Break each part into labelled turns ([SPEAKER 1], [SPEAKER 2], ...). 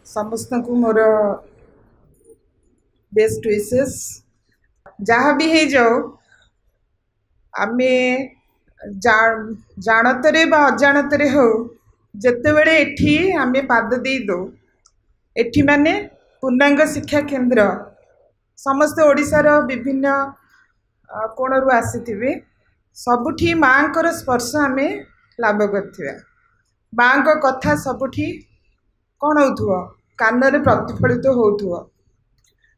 [SPEAKER 1] समस्त को मोर बेस्ट विशेष जहाँ भी हो जाओ आमे जानतरे बा अजाणतरे हो जिते बड़े एठी आमे पाद दे दो एठी माने पूर्णांग शिक्षा केंद्र समस्त ओडिशार विभिन्न कोणरू आसीथिबे सबुठी माँकर स्पर्श आमे लाभ करथिबा माँ को कथा सबुठी कौन हो कानरे प्रतिफलित हो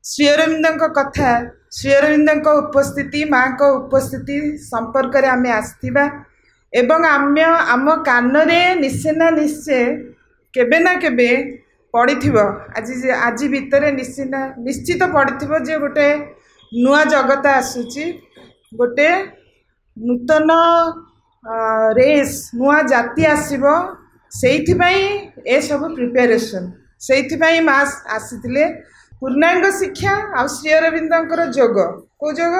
[SPEAKER 1] श्री अरविंद कथा श्री अरविंद उपस्थिति माँ को उपस्थिति संपर्क में आम आसवा एवं आम कानरे निश्चय ना निश्चय केबे ना केबे पड़ी आज आज भितर निश्चित पड़ी जे गोटे नुआ जगत आसूची गोटे नूतन रेस नुआ जाति आसीबो से सब प्रिपेरेसन से माँ आसी पूर्णांग शिक्षा आ श्री अरविंदर जोग को जोग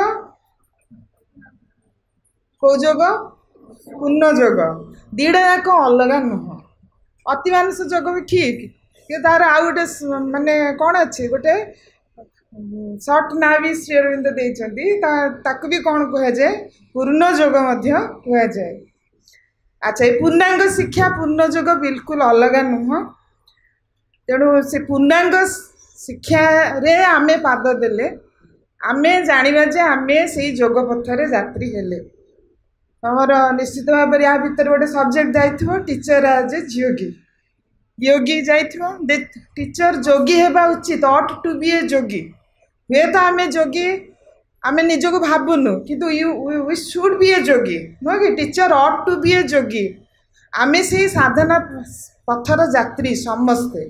[SPEAKER 1] पूर्ण जोग दीटा जाक अलग नुह अति मानस जोग भी ठीक कि तार आउ गोटे माने कौन अच्छे गोटे सर्ट ना भी श्री अरविंद देती भी कौन कह जाए पूर्ण जोग कह जाए। अच्छा ये पूर्णांग शिक्षा पूर्ण जोग बिल्कुल अलग नुह तेणु से पूर्णांग शिक्षा रे आमे पाद देले आमे जानिबा जे आमे से जोग पथरे यात्री हेले तमर निश्चित भाव में या भीतर गोटे सब्जेक्ट जाइथिबो टीचर आज योगी योगी जाइथिबो टीचर जोगी हेबा उचित ऑट टू बी ए जोगी हे तो आमे जोगी आमे निजको भावुनु किंतु वी शुड बी ए जोगी नुह कि टीचर ऑट टू बी ए जोगी आमे से साधना पथर यात्री समस्ते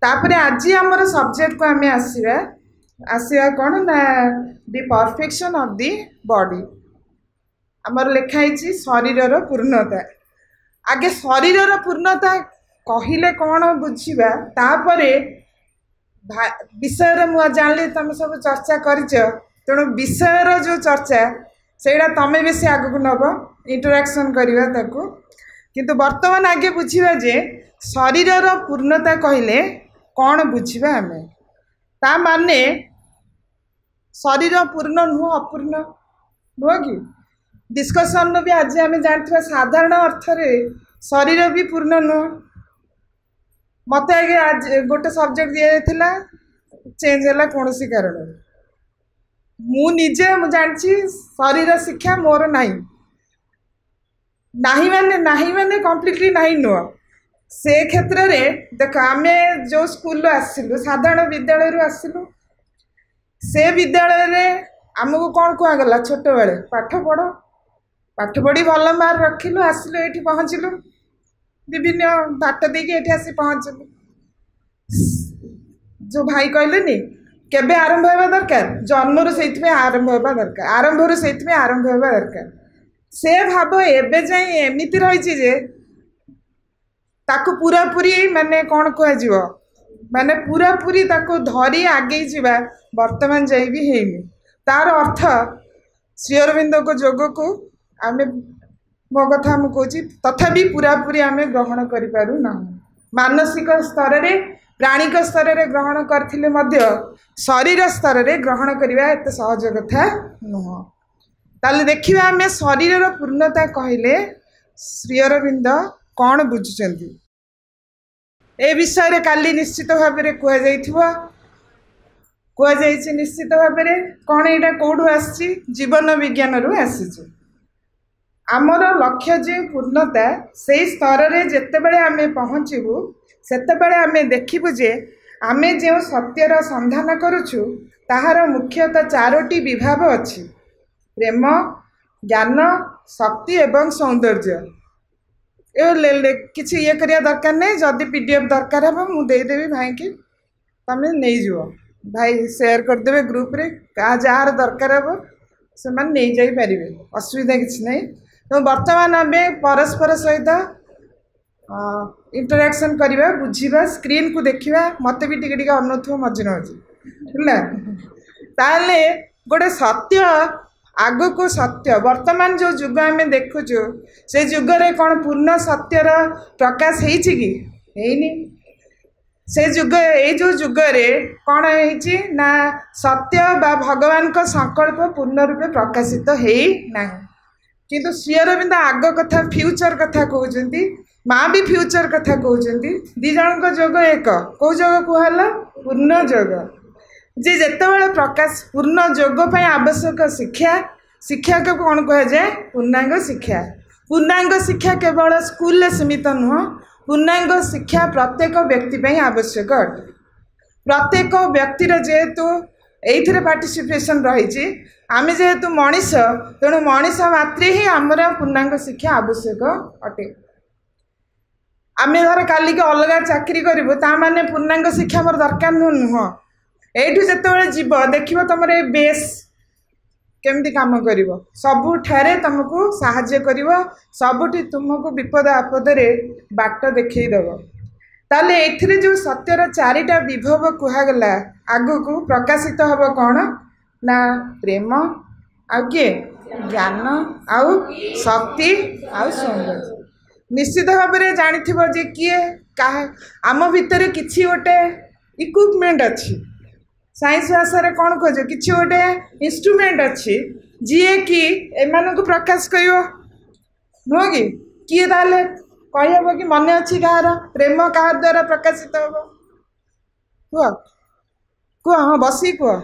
[SPEAKER 1] तापरे आज आमर सब्जेक्ट को आमे आसिया कौन ना दी परफेक्शन ऑफ दी बॉडी आमर लिखाई शरीर पूर्णता आगे शरीर पूर्णता कहले कौन बुझा तापरे विषय मुझे जान तुम सब चर्चा कर तेणु विषय जो चर्चा से तुम्हें बेस आग को नब इंटराक्शन करवा ताकू किंतु वर्तमान आगे बुझा जे शरीर पूर्णता कहले कौन बुझा आम ता माने शरीर पूर्ण नुह अपूर्ण नुह कि डिस्कसन भी आज आम जानते साधारण अर्थ रे शरीर भी पूर्ण नुह मत आगे आज गोटे सब्जेक्ट दिया चेंज है कौन सी कारण मुझे जानी शरीर शिक्षा मोर नहीं माने कम्प्लीटली नहीं नुह से क्षेत्र में देख आम जो स्कूल आसलु साधारण विद्यालय आसलु से विद्यालय में आमको कौन कहगला छोट बेले पाठ पढ़ी भल मार्क रखिलु आसिलु ये पहुँचलु विभिन्न बाट देकी आसी पहुँचलु जो भाई कहले केबे आरंभ होगा दरकार जन्मरू से आरंभ होगा दरकार आरंभ से आरंभ होगा दरकार से भाव एबे जाए एमती रही जे ताकू पूरा पूरी माने कौन कह माने पूरा पूरी ताकू धरी आगे जावा वर्तमान जाए भी हैनी तार अर्थ श्री अरविंद को जोग को आमे मो कथा मुझे कौची तथापि पूरा पूरी आमे ग्रहण करूँ मानसिक स्तर रे प्राणिक स्तर रे ग्रहण करथिले मध्य शरीर स्तर रे ग्रहण करवा एत सहज कथा नुह ताले देखिबा आमे शरीर पूर्णता कहले श्री अरविंद कौन बुझुचंती ए विषय रे काली निश्चित भाव में कहुई निश्चित भाव में कौन यहाँ कौटू आसी जीवन विज्ञान रु आसी आमर लक्ष्य जे पूर्णता से स्तर रे जेतेबेले आमे पहुँचबू सेतेबेले आमे देखिबू जे आमे जो सत्यर संधान करुछु ताहार मुख्यतः चारोटी विभाग अछि प्रेम ज्ञान शक्ति एवं सौंदर्य किसी ये करिया दरकार नहीं जदि पीडीएफ दरकार है मुदेदेवी भाई की तमें नहीं जाओ भाई शेयर करदे ग्रुप रे क्या जार दरकार हे से नहीं जापारे असुविधा किसी नहीं तो बर्तमान आम परस्पर सहित इंटराक्शन करवा बुझा स्क्रीन को देखा मत भी टिके अनुथो मझे मझे है गोटे सत्य आग को सत्य वर्तमान जो जुग आम देखुचु से जुगरे कौन पूर्ण सत्यर प्रकाश कि से जुग ये जो जुगरे कौन है ना सत्य बा भगवान का संकल्प पूर्ण रूपे प्रकाशित है ना किंतु श्री अरविंद आग कथा फ्यूचर कथा कहते माँ भी फ्यूचर कथा कहते दी जन को जोग एक कौ जोग कहला पूर्ण जोग जे जितेबाला प्रकाश पूर्ण जोग आवश्यक शिक्षा शिक्षा को कौन कह जाए पूर्णांग शिक्षा केवल स्कूल सीमित नुह पूर्णांग शिक्षा प्रत्येक व्यक्ति आवश्यक अटे प्रत्येक व्यक्तिर जेहेतु ये पार्टिसिपेशन रही आम जेहेतु मनीष तेणु मनीष मात्रे ही आमर पूर्णांग शिक्षा आवश्यक अटे आम धर काली के अलग चाकरी करूँ ताने पूर्णांग शिक्षा मोर दरकार नुह एठू जिते जीव देख तुम बेस केमती काम कर सबुठारे तुमको साहाय्य कर सबुठी तुमको विपद आपद बाट देखईदेव ताले एथिरे जो सत्यर चारिटा विभव कहगला आग को प्रकाशित हम कौन ना प्रेम आउ किए ज्ञान आउ शक्ति आउ सौंदर्य निश्चित भाव में जानी जे किए कहा आम भितर किसी गोटे इक्विपमेंट अच्छी साइंस भाषा रे कौन कह कि गोटे इंस्ट्रूमेंट अच्छी जी कि एमान को प्रकाश कर नुह कि किए ताले कह कि मन अच्छी कहार प्रेम क्या द्वारा प्रकाशित हम कह कह हाँ बसी कह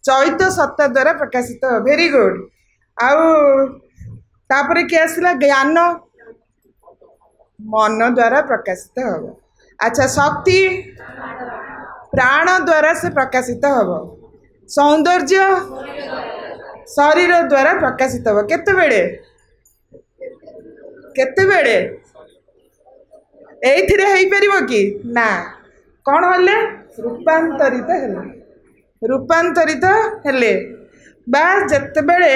[SPEAKER 1] चैत सत्ता द्वारा प्रकाशित हो वेरी गुड आउे किए आसला ज्ञान मन द्वारा प्रकाशित हम अच्छा शक्ति प्राण द्वारा से प्रकाशित हम सौंदर्य शरीर द्वारा प्रकाशित हम केतेबेले केतेबेले एइथिरे हेई परिबो कि ना कौन हले रूपांतरित हेले बा जेतेबेले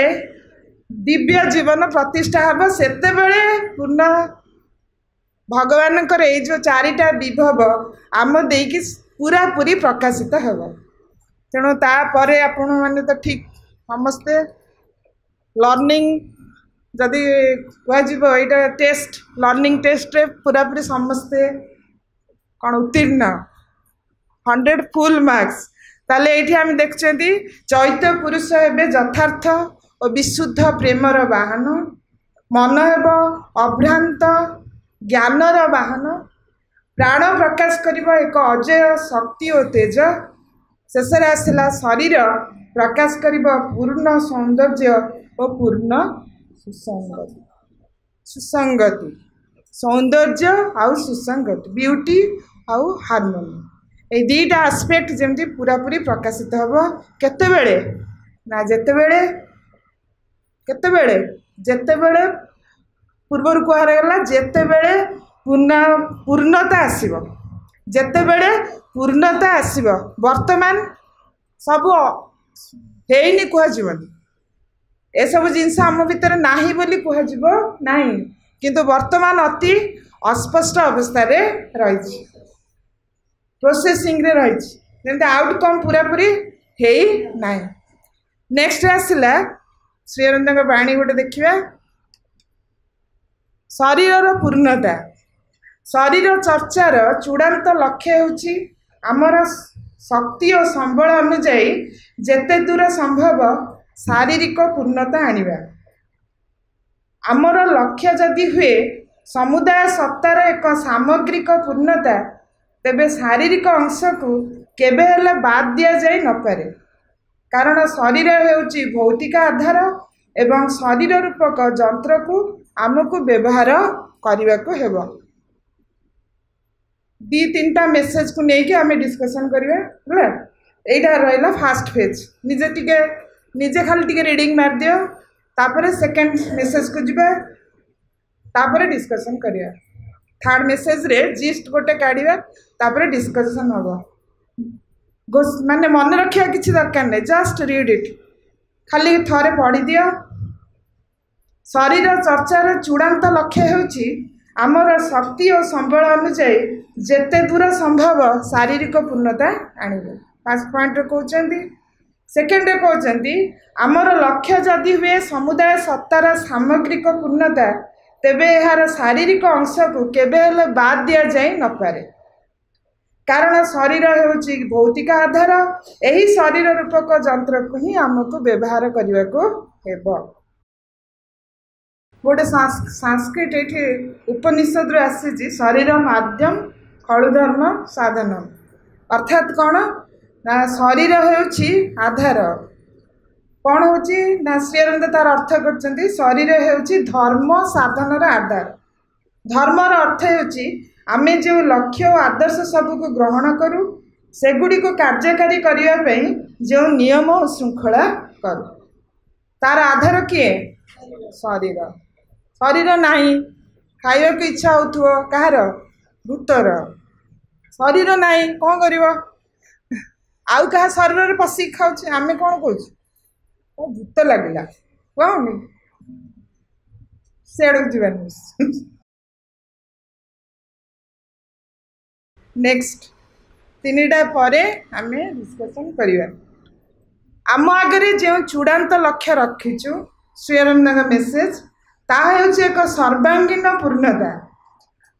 [SPEAKER 1] दिव्य जीवन प्रतिष्ठा हम सेतेबेले पूर्ण भगवान जो चारिटा विभव आम देकी पूरा पूरी प्रकाशित हम तेणु तापर आपण मैंने तो ठीक समस्ते लर्निंग जदि कह टेस्ट लर्निंग टेस्ट रे पूरा पूरी समस्ते कौन उत्तीर्ण 100 फुल मार्क्स ताले ये आम देखते चैत पुरुष हे यथार्थ और विशुद्ध प्रेमर वाहन मन हेब अभ्रांत ज्ञानर वाहन प्राण प्रकाश करिबा एक अजय शक्ति और तेज शेष आसला शरीर प्रकाश करिबा पूर्ण सौंदर्य और पूर्ण सुसंगति सौंदर्य आउ सुसंगति ब्यूटी आउ हार्मोनी ये दुईटा आस्पेक्ट जमती पूरा पूरी प्रकाशित हम केतेबेले ना जेतेबेले पूर्वर कहगला जेतेबेले पूर्णता आसीबो जेतेबेले पूर्णता आसीबो वर्तमान सब हेनी कहजीवनी ए सब जिनस आम भितर नाही बोली कहजीवो नाही किंतु वर्तमान अति अस्पष्ट अवस्था रे रही प्रोसेसिंग रे रही जेमते आउटकम पूरा पूरी हेई नाही नेक्स्ट आसला श्री अरविंद बाणी गोटे देखिबा शरीर पूर्णता शरीर चर्चार चूड़ांत लक्ष्य होछि आमर शक्ति और संबल अनुजाई जेते दूर संभव शारीरिक पूर्णता आनिबा आमर लक्ष्य जदि हुए समुदाय सत्तार एक सामग्रिक पूर्णता तेबे शारीरिक अंश को केबे हेले बाद दिया जाय न पारे कारण शरीर हेउछि भौतिक आधार एवं शरीर रूपक यंत्र को आमको व्यवहार करने को हेबो दी तीनटा मेसेज को लेकिन आम डिस्कसन करिया एटा रहा फास्ट पेज निजे खाली टिके रीडिंग मार दियो तापर सेकंड मेसेज को जिबा तापर डिस्कसन करिया थर्ड मेसेज रे जिस्ट गोटे काढ़ा तापर डिस्कसन हम माने मन रखा किसी दरकार नहीं जस्ट रीड इट खाली थरे पढ़ी दियो शरीर चर्चार चूड़ांत लक्ष्य होछि आमर शक्ति और संबल अनुजाई जेते दूर संभव शारीरिक पूर्णता आनिबे फर्स्ट पॉइंट कहउचंदी सेकेंड कहउचंदी आमर लक्ष्य जदि हुए समुदाय सत्तार सामग्रिक पूर्णता तेबे यार शारीरिक अंश को केबे हेले बाद दिया जाय न पारे कारण शरीर ହେଉଛି भौतिक आधार। यही शरीर रूपक जंत्र को ही आमको व्यवहार करने को हेब। गोटे संस्कृत ये उपनिषद आसी शरीर माध्यम खलुधर्म साधन अर्थात कौन ना शरीर होउछि आधार कौन होउछि ना श्री अरविंद तार अर्थ करछन्ती शरीर होउछि धर्म साधनर आधार। धर्मर अर्थ होउछि आमे जो लक्ष्य और आदर्श सबको ग्रहण करूँ सेगुड़ी को कार्यकारी करने जो नियम और श्रृंखला करूँ तार आधार किए शरीर। शरीर नहीं खाइबा को इच्छा होथुओ कहार भूतर शरीर नहीं कौन कर आउ क्या शरीर में पशिक खाऊे आम कौन कौच भूत लगला कौन सियाड़ जीवन। नेक्स्ट तीनटा पर आम डिस्कसन करवा आम आगे जो चूड़ांत लक्ष्य रखीचु श्री अरविंद मेसेज ताहा होछि एक सर्वांगीन पूर्णता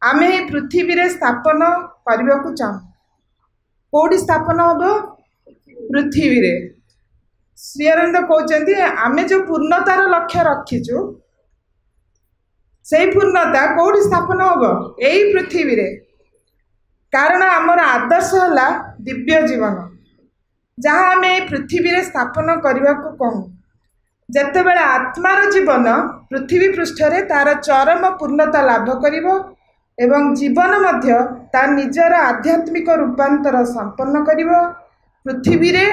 [SPEAKER 1] आमे ही पृथ्वी रे स्थापन करने को चाहूँ। कौटी स्थापन हम पृथ्वी रे श्री अरविंद कहते आमे जो पूर्णतार लक्ष्य रखीचु से पूर्णता कौटी स्थापन हम यही पृथ्वी रे। कारण आमर आदर्श है दिव्य जीवन जहाँ आम पृथ्वी रे स्थापन करने को कहूँ। जेतेबेले आत्मार जीवन पृथ्वी पृष्ठरे तार चरम पूर्णता लाभ करिवो एवं जीवन मध्य तार निजर आध्यात्मिक रूपांतर संपन्न करिवो पृथ्वी रे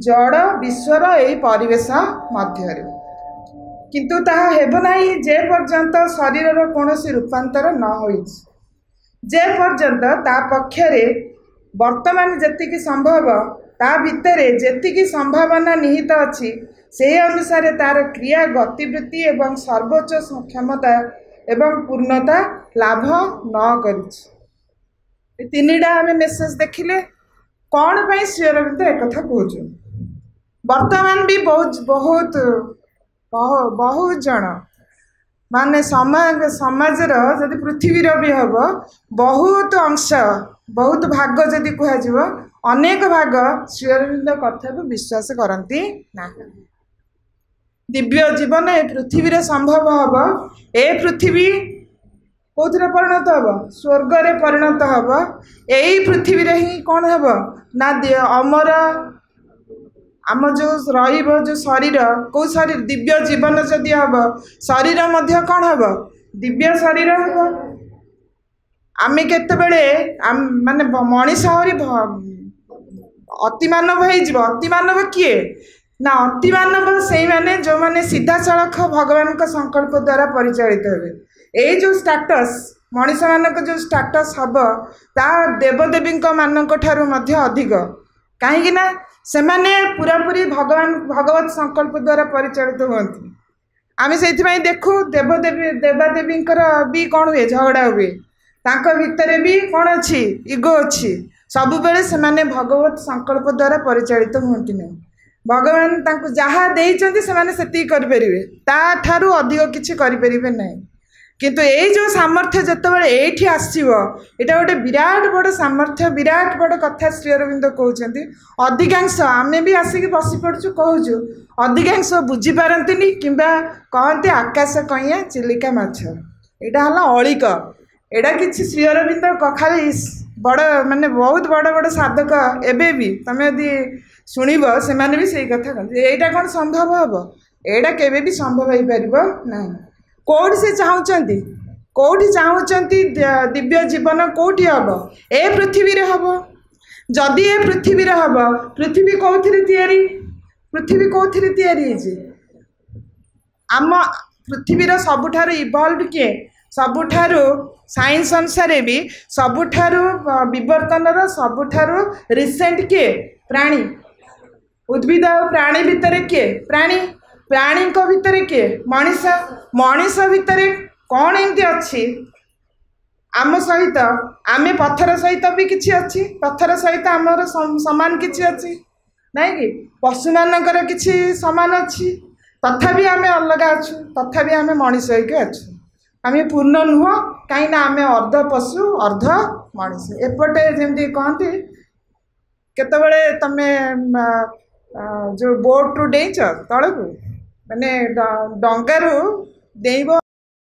[SPEAKER 1] जड़ विश्वर एई परिवेश मध्य किंतु ताहा हेबो नाही जे पर्यंत शरीरर कोनोसी रूपांतर न होई जे पर्यंत ता पक्षरे वर्तमान जेतिकी संभव ता भितरे जेतिकी संभावना निहित अछि से अनुसार तार क्रिया गतिवृत्ति एवं सर्वोच्च क्षमता एवं पूर्णता लाभ न कर तीनटा आम मेसेज देखिले कौन पाई श्री अरविंद एक कथा कहूँ। वर्तमान भी बहुत बहुत बहुत जन माने समाजर जदि पृथ्वी भी हम बहुत अंश बहुत भाग जदि कह अनेक भाग श्री अरविंद कथा को विश्वास करती ना। दिव्य जीवन ए पृथ्वी रे संभव हम ए पृथ्वी कौन परिणत हम स्वर्ग रे परिणत हम यही पृथ्वी रे ही कौन हम ना अमर आम जो जो शरीर कौ शरीर दिव्य जीवन जदि हम शरीर मध्य कौन हम दिव्य शरीर हम आम केतबेले माने मनीष आहरी अति मानव हो अति मानव किए ना अति मानव से माने जो माने सीधा सड़क भगवान का संकल्प द्वारा परिचालित हे ये जो स्टाटस मनीष मानक जो स्टाटस हम ता देवदेवी मानक ठारू मध्य अधिक कहीं ना से माने पूरापूरी भगवान भगवत संकल्प द्वारा परिचालित होती। आम से देखू देवदेवी देवादेवी भी कौन हुए झगड़ा हुए तांको भितरे भी कौन अच्छी इगो अच्छी सब बेले से माने भगवत संकल्प द्वारा परिचालित होती नहीं। भगवान तांको जहाँ देइचंती से माने सेती कर परिबे ता ठारू अधिक किछि करि परिबे नहीं। किंतु ये जो सामर्थ्य जितेबाला ये आसो यहाँ गोटे विराट बड़ सामर्थ्य विराट बड़ कथा श्री अरविंद कहते अधिकांश आम भी आसिक बसी पड़ू कहूँ अधिकांश बुझीपारती कि कहते आकाश कइया चिलिका माछ यहाँ है अलिक एटा कि श्री अरविंद खाली बड़ माने बहुत बड़ बड़ साधक एबे भी तुम यदि शुणव से भी सही कथा कहते यहाँ कौन संभव हम यहाँ केवे भी संभव हो पार ना। कौटी से चाहते कौटी चाहते दिव्य जीवन कौटी हम ए पृथ्वी रे हम जदि ए पृथ्वी रे हम पृथ्वी कौथिरे तैयारी पृथ्वी कौथिरे तैयारी आम पृथ्वीर सबुठारु इवॉल्व किए सबुठारु साइंस अनुसार भी सबुठारु विवर्तनर सबुठारु रिसेंट किए प्राणी उद्भिद और प्राणी भितर किए प्राणी प्राणी को भितर किए मनीष मनीष भितर कौन एमती अच्छी आम सहित आम पत्थर सहित भी किसी अच्छी पत्थर सहित आमर समान किसी अच्छी नहीं कि पशु मानकर किसी समान अच्छी तथापि आम अलग अच्छु तथापि आम मनीष होके अच्छु आम पूर्ण नुह कहीं आम अर्ध पशु अर्ध मनीष एपटे जमी कहती केतबले तमे जो बोट रु डेच तल को माने डंगारू डेब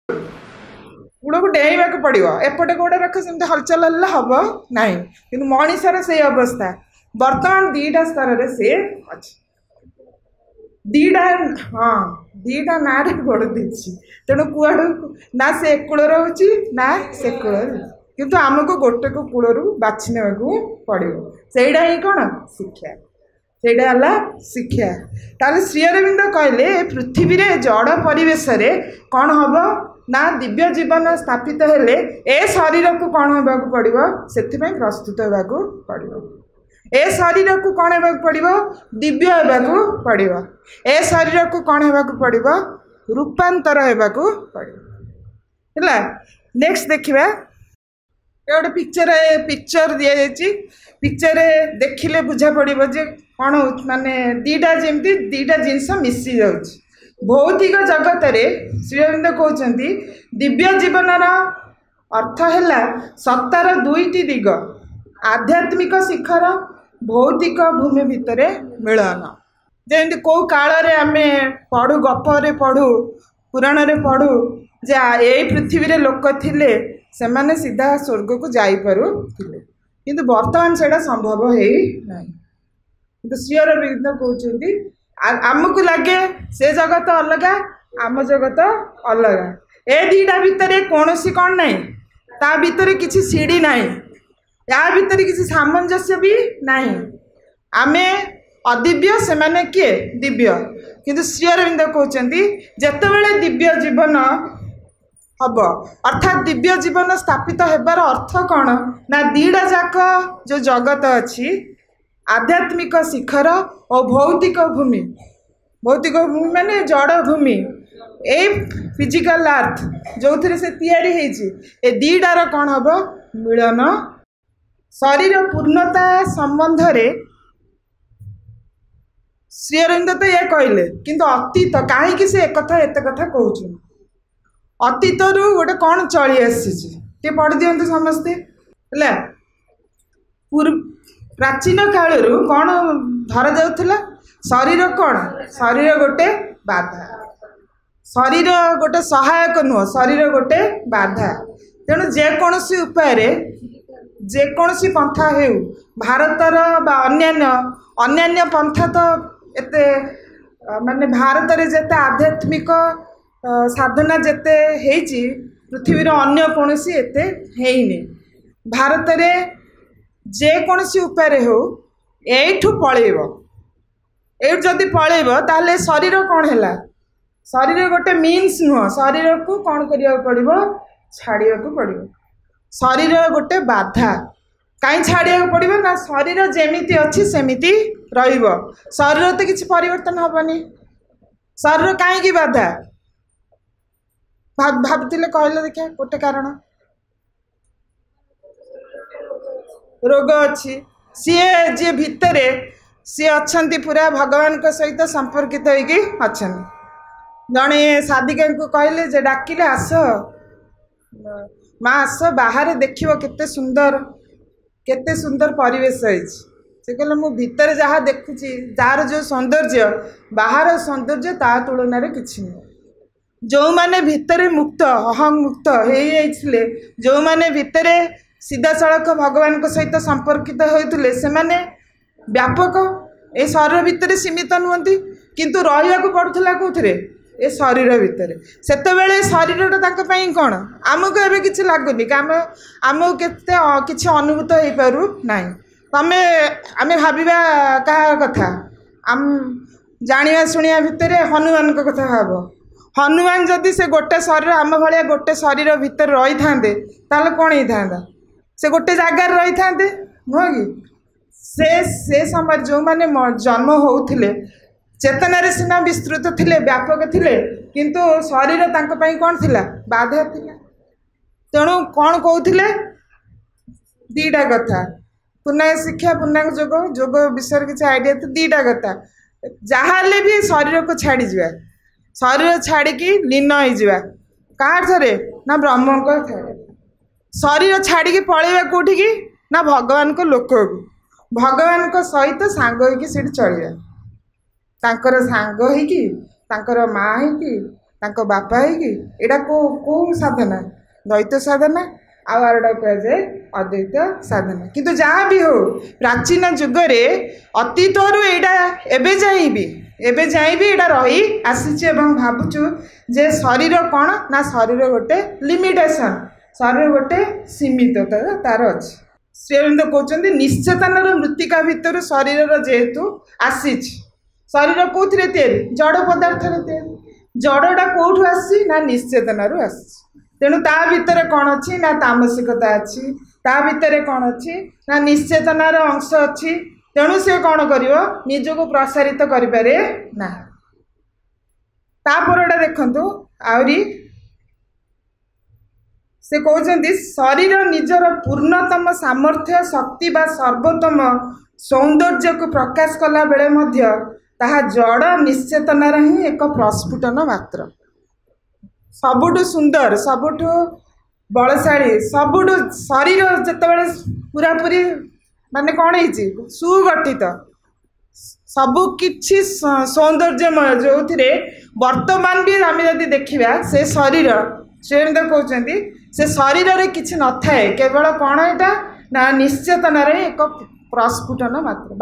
[SPEAKER 1] कूड़ को डेवा को पड़ो एपटे गोड़ रख से हलचल हेल्ला हम ना कि मनीषर से अवस्था बर्तमान दीटा स्तर से अच्छे दीटा हाँ दीटा ना गोड़ देती तेणु कुआड़ ना से एकूल रोचे ना से कूल किंतु आमको गोटे को कूल बाछि ना पड़ो सेटा ही कौन शिक्षा सेटा शिक्षा ताले श्री अरविंद कहले पृथ्वी रे जड़ परिवेश रे कौन हम ना दिव्य जीवन स्थापित हेले ए शरीर को कौन होगा पड़ो से प्रस्तुत होगा पड़ो ए शरीर को कौन होगा पड़ो दिव्य होगा पड़ो ए शरीर को कौन होगा पड़ो रूपांतर होगा पड़ो है। नेक्स्ट देखिए गोटे पिक्चर दि जाइए पिक्चर देखिले बुझा पड़ो जे कौन माने दीटा जमती दीटा जिनस मिसी जा भौतिक जगत रे श्री अरविंद कहते दिव्य जीवन अर्थ है सत्तार दुईटी दिग आध्यात्मिक शिखर भौतिक भूमि भितर मिलन जमी कौ काल आम पढ़ू गपरे पढ़ू पुराण रे पढ़ू जे यही पृथ्वी रे लोक थिले से माने सीधा स्वर्ग को जापरू किंतु वर्तमान से संभव है ना श्री अरविंद कहते आमको लगे से जगत अलग आम जगत अलग ए दीटा भितर कौन कौन ना ता भितर किसी सीढ़ी ना या भितर किसी सामंजस्य भी ना आमे अदिव्य से माने किए दिव्य किंतु श्री अरविंद कहते जेतेबेले दिव्य जीवन हम अर्थात दिव्य जीवन स्थापित होबार अर्थ कौन ना दीटा जाक जो जगत अच्छी आध्यात्मिक शिखर और भौतिक भूमि माने जड़ भूमि ए फिजिकल अर्थ जो थे से तैयारी ए दीटार कौन हम मिलन शरीर पूर्णता संबंध रे श्री अरविंद तो ये कहले किंतु अतीत कहीं से एक कथा एत कथा कहूँ अतीत रु गोटे कौन चली आसी पढ़ दिंतु समस्ते है प्राचीन काल कौन धरा जाऊला शरीर कौन शरीर गोटे बाधा शरीर गोटे सहायक नुह शरीर गोटे बाधा तेणु जेकोसी उपाय जेकोसी पंथा हो भारतर अन्यान्य पंथा तो एते माने भारत रे जेते आध्यात्मिक साधना जेते हेची पृथ्वीर अन्य कोनसी एते हेइनी भारत रे जेकोसी उपाय हो एठू पलैब एठू जदि पलैब ताले शरीर कौन है शरीर गोटे मीन्स नुह शरीर को कौन करिया पड़ो छाड़िया पड़ो शरीर गोटे बाधा कहीं छाड़िया पड़ो ना शरीर जेमिति अच्छी सेमिति रहिबो शरीर तो किसी परिवर्तन हेनी शरीर कहीं बाधा भावुले कहले देखिए गोटे कारण रोग अच्छी सी जी भितर सी अच्छा पूरा भगवान को सहित संपर्कित होगी अच्छा जड़े साधिका को कहले जे डाकिले आस माँ आस बाहर देखियो केते सुंदर परिवेश से कहले मु भितर जहाँ देखुची जार जो सौंदर्य बाहर सौंदर्य ता तुलन किसी नहीं जो माने भितर मुक्त अहम मुक्त हो जो माने भितर सीधा सड़क भगवान को सहित संपर्कित होते से माने व्यापक ए शरीर भितर सीमित नुहति किंतु रहा पड़ूला कौन ए शरीर भितर सेतबेले शरीरटा कौन आमको एवं किसी लगुनि आमको किसी अनुभूत हो पारू ना तमें आम भाविबा क्या कथा आम जानिया शुणिया भितर हनुमान को कथा भाव हनुमान जदि से गोटे शरीर आम भाया गोटे शरीर भितर रही था कौन होता से गोटे जगार रही था नुह कि से समय जो मैंने जन्म होते चेतनार सीना विस्तृत थिले व्यापक थिले किंतु शरीर कौन थिला बाधा थिला तेणु कौन कहते दीटा कथा पूर्णांग शिक्षा पूर्णांग जोग विषय किसी आइडिया तो दीटा कथा जहाँ भी शरीर को छाड़ी शरीर छाड़ी लीन हो क्या ना ब्रह्म को शरीर छाड़ी पलैया कौटी की ना भगवान को लोक को भगवान को सहित सांग होइकी सीट चलिया तांकर सांग होइकी तांकर माँ होइकी तांको बापा होइकी एटा को साधना द्वैत साधना आवारटा कहुए अद्वैत साधना किंतु जहाँ भी हो प्राचीन जुगरे अतीतर एबे जाई भी एटा रही आसी भावुचु जे शरीर कौन ना शरीर गोटे लिमिटेशन शरीर गोटे सीमित तार अच्छी श्रीअरविंद कहते निश्चेतनार मृत्तिका भितर शरीर जेहेतु आसी शरीर कौन जड़ पदार्थ जड़टा कौटू आसी ना निश्चेतनारू आसी तेणु ता भितर कौन अच्छी ना तामसिकता अच्छी ता भितर कौन अच्छी ना निश्चेतनार अंश अच्छी तेणु से कौन कर निजको प्रसारित करें ना तापरटा देखु आहरी से कहते शरीर निजर पूर्णतम सामर्थ्य शक्ति बा सर्वोत्तम सौंदर्य को प्रकाश कला बेले मध्य ताहा जड़ निश्चेतनार ही एक प्रस्फुटन मात्र सबुठु सुंदर सबुठु बलशाली सबुठु शरीर जितेबाला पूरा पूरी माने कौन है सुगठित सबु किछि सौंदर्यमय जो थे वर्तमान भी आम जदि देखा से शरीर श्रीअरविंद कहते से शरीर रे किछि न थाए केवल कौन एटा ना निश्चेतनार एक प्रस्फुटन मात्र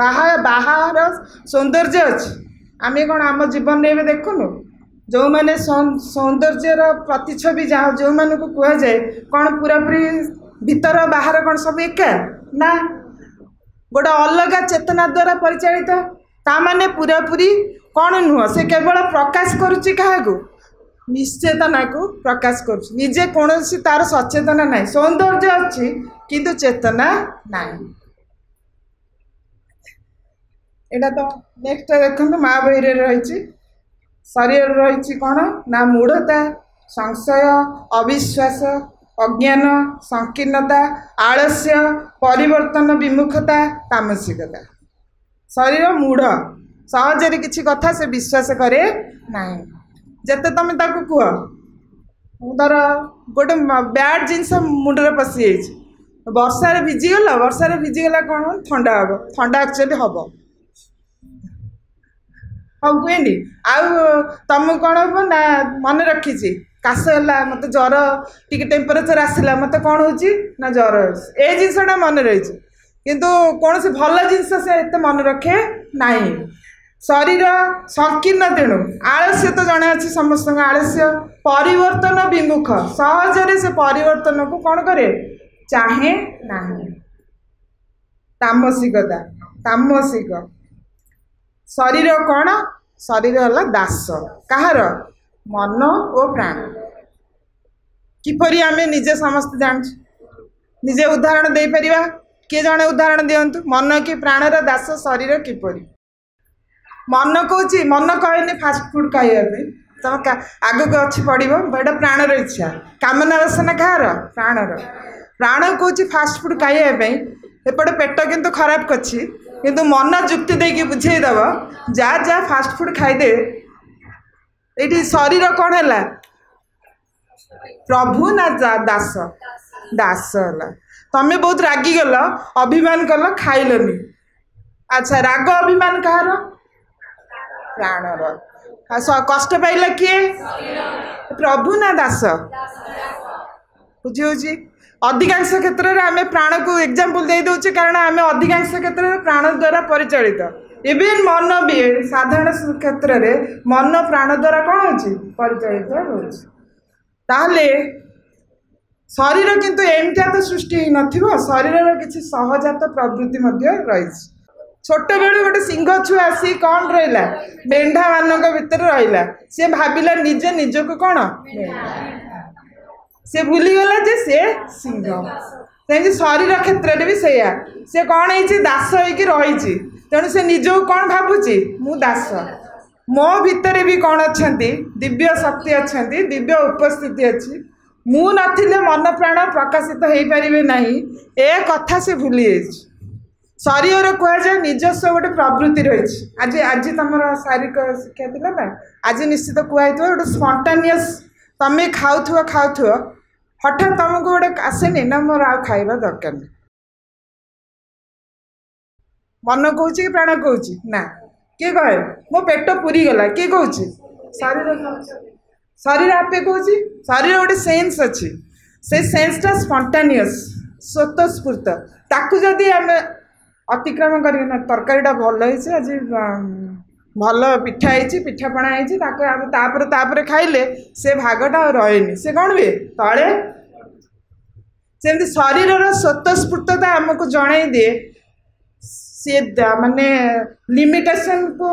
[SPEAKER 1] बाहर सौंदर्य अच्छी आम कौन आम जीवन में देखुनु जो मैंने सौंदर्यर प्रतिच्छवि जहाँ जो मान को कह जाए कौन पूरा पूरी भीतर बाहर कौन सब एका ना गोटे अलग चेतना द्वारा परिचालित ता माने पूरा पूरी कौन नुह से केवल प्रकाश करुच्ची क्या निश्चेतना को प्रकाश करुच्ची निजे कौन तार सचेतना ना सौंदर्य अच्छी किंतु चेतना ना एटा तो नेक्स्ट देखो माँ बही रही शरीर रही कौन ना मूढ़ता संशय अविश्वास अज्ञान संकीर्णता आलस्य परिवर्तन विमुखता तामसिकता शरीर मूढ़ सहजरे किसी कथा से विश्वास करे नहीं जिते तुम ताको कह धर गोटे बैड जिनस मुंडे पशि वर्षार भिजिगला वर्षार भिजिगला कौन ठंडा हम ठंडा एक्चुअली हम हम कहें तुमको कौन हम ना मन रखी काश है मत ज्वर टी टेम्परेचर आसला मत कौन हो ना ज्वर ए जिनसा मन रही किंतु कौन से भल जिनस से एत मन रखे ना शरीर संकीर्ण तेणु आलस्य तो जड़े अच्छी समस्त आलस्य परिवर्तन विमुख सहजरे से परिवर्तन को कौन करे चाहे ना तामसिकता तामसिक शरीर कौन शरीर है दास कहार मन और प्राण किपरि आम निजे समस्त जान निजे उदाहरण दे परिबा किए जड़े उदाहरण दिंतु मन कि प्राणर दास शरीर किपरि मन कौच मन कहनी फास्ट फूड खाइबा तुम आग को अच्छी पड़ो बड़ा प्राणर इच्छा कामना वासना कहार प्राणर प्राण कौच फास्ट फूड खाइबा एपटे पेट किंतु खराब करछि किंतु मन जुक्ति देकी बुझेदब जा जा फास्ट फूड खाईदे ये शरीर कौन है प्रभु ना दास दास है तमें बहुत रागी गल अभिमान कल खाइलनी अच्छा राग अभिमान कहार प्राणर कष्ट पाइला किए प्रभु ना दास बुझी अधिकांश क्षेत्र में आम प्राण को एग्जाम्पल दे दौचे कारण आम अधिकांश क्षेत्र में प्राण द्वारा परिचालित इवेन मन भी साधारण क्षेत्र में मन प्राण द्वारा कौन हो परिचालित होले शरीर किंतु एमतिया तो सृष्टि हो शरीर किसी सहजात प्रवृत्ति रही छोट बेलू गोटे सिंह छुआ सी कौन रहा मेढ़ा मान भर रहा सी भाविला निजे निजक कौन से भूलीगला जे से सिंह से शरीर क्षेत्र में भी सैया से कौन है दास होती तेणु से निज कौन भावुची मु दास मो भितर भी कौन अच्छा दिव्य शक्ति अच्छा दिव्य उपस्थिति अच्छी मु नथिले मन प्राण प्रकाशित हो पारे ना ए कथा से भूली शरीर कहुए निजस्व गोटे प्रवृत्ति रही आज आज तुम शारीरिक शिक्षा थी ना आज निश्चित कहुई गोटे स्पंटानियस तमें खाऊ हठात तुमको गोटे आसेनि ना मोर आ खाइबा दरकार नहीं मन कौच कि प्राण कौच ना किए कहे मो पेट पूरी गला किए कौन शरीर शरीर आपे कौच शरीर गोटे सेन्स अच्छी से सेन्सटा स्पंटानियस स्वतःस्फूर्त ताकू जदि आम अतिक्रम कर तरकारीटा भल आज भल पिठा पिठापणा होपर खाइले से भागटा रहे से कौन हुए तले सेमती शरीर स्वतःस्फूर्तता आमको जन दिए सी माने लिमिटेशन को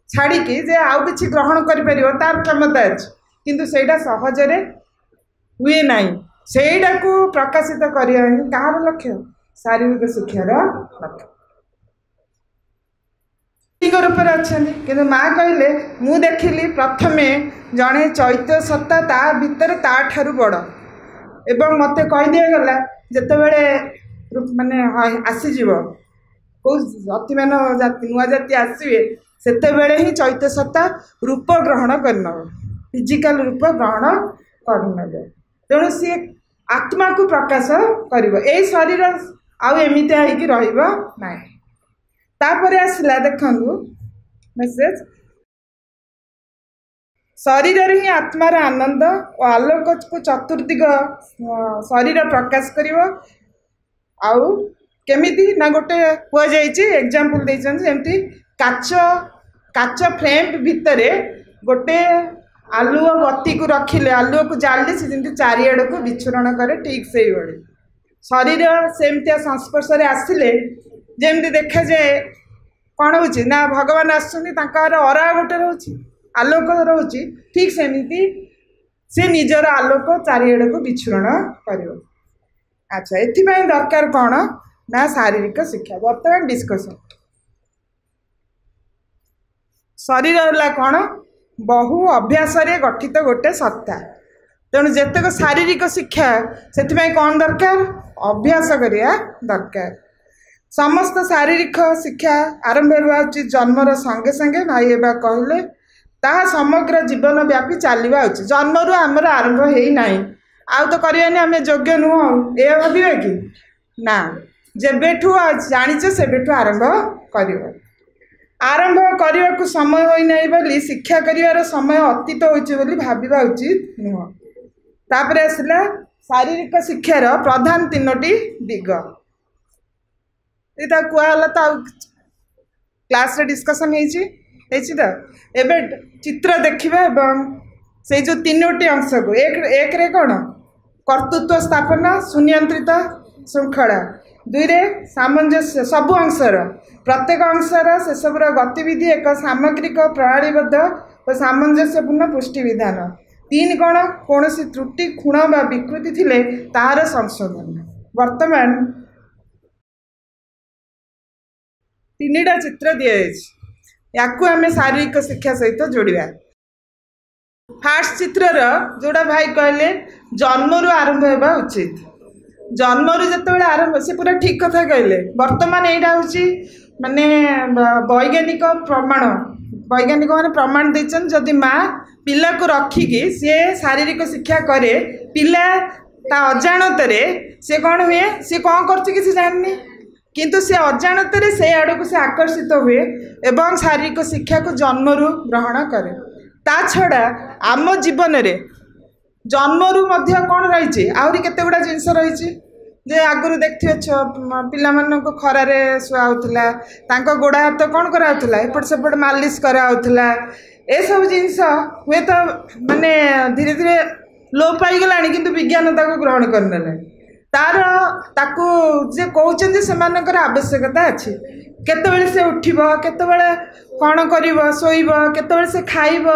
[SPEAKER 1] छाड़ी जे आउ कि ग्रहण कर तार क्षमता अच्छी किंतु सेटा सहजरे हुए ना सेटा को प्रकाशित करने कहार लक्ष्य शारीरिक शिक्षार लक्ष्य रूप अच्छा कि माँ कहले मु देखिली प्रथमे जड़े चैत्य सत्ता ता भीतर ता ठारू बड़ एवं मत कह दिगला जिते माने आसीज कौ अति मान जाति नुआ जाति आसवे से ही चैत्य सत्ता रूप ग्रहण करने फिजिकल रूप ग्रहण करने तेणु सी आत्मा को प्रकाश कर शरीर आमती होगी रहा तापर आसला देखु मेसेज शरीर ही आत्मार आनंद और आलोक को चतुर्दिग शरीर प्रकाश कर केमिति ना गोटे हुआ एग्जांपल देमती काच काच फ्रेम भितर गोटे आलुओ बत्ती को रखिले आलुओ को जाले से जमी चारिआड़ को विच्छुरण करे ठीक से भाई शरीर सेमती संस्पर्श आसिले जमी देखा जाए कौन हो ना भगवान आसर अरा गोटे रोचे आलोक रोचे ठीक सेमती से निजर आलोक चारिआड़ को विच्छुरण कर अच्छा एथिपाई दरकार कौन ना शारीरिक शिक्षा बर्तमान डिस्कशन शरीर है कौन बहु अभ्यास गठित गोटे सत्ता तेणु जितक शारीरिक शिक्षा से कौन दरकार अभ्यास करिया दरकार समस्त शारीरिक शिक्षा आरंभ होगा उचित जन्मर संगे संगे भाई एबा कहले ताहा समग्र जीवन व्यापी चलवा उचित जन्मरू आमर आरंभ है ना आउ तो करवानी आम योग्य नुह ये भावे कि ना जेबेठू जानीचे सेबेठू आरंभ कर आरंभ करने को समय होना बोली शिक्षा कर समय अतीत होली भाविबा उचित नुह तापर आसला शारीरिक शिक्षार प्रधान तीनोटी दिग ये कहला तो क्लास रे डिस्कशन तो एबे चित्र देखा से जो तीनोटी अंश को एक रे कौन कर्तृत्व स्थापना सुनियंत्रित श्रृंखला दुई रे सामंजस्य सबु अंशर प्रत्येक अंशर से सबुर गतिविधि एक सामग्रिक प्रणालीबद्ध और सामंजस्यपूर्ण पुष्टि विधान तीन कौन कौन त्रुटि खुण बा विकृति थिले तार संशोधन वर्तमान तीनटा चित्र दि या आम शारीरिक शिक्षा सहित जोड़ा फास्ट चित्रर जोड़ा भाई कहले जन्मरू आरंभ होगा उचित जन्मरू जिते आरंभ से पूरा ठीक कथा कहले वर्तमान यहाँ हूँ माने वैज्ञानिक प्रमाण वैज्ञानिक मैंने प्रमाण देचन जदि माँ पिला को रखिकी सी शारीरिक शिक्षा करे पिला ता अजाणत से कौन हुए सी कौन कर जाननी किंतु से अजाणत से आड़ को से आकर्षित हुए एवं शारीरिक शिक्षा को जन्मरू ग्रहण करे ता छड़ा आम जीवन रे जन्मरू मध्य कौन रही आहरी केते गुड़ा जिनस रही जे आगुरी देखिए पिला मानक खरारे शुआउला गोड़ा हाथ कौन कराउला एपट सेपट मालिश कराउला ए सब जिनस हुए तो माने धीरे धीरे लोप पाईगला किंतु विज्ञान ताको ग्रहण करने तार ताकू जे कहते से आवश्यकता अच्छी केतबेले से उठिब केतबेले कौन करिब शोइब केतबेले से खाइब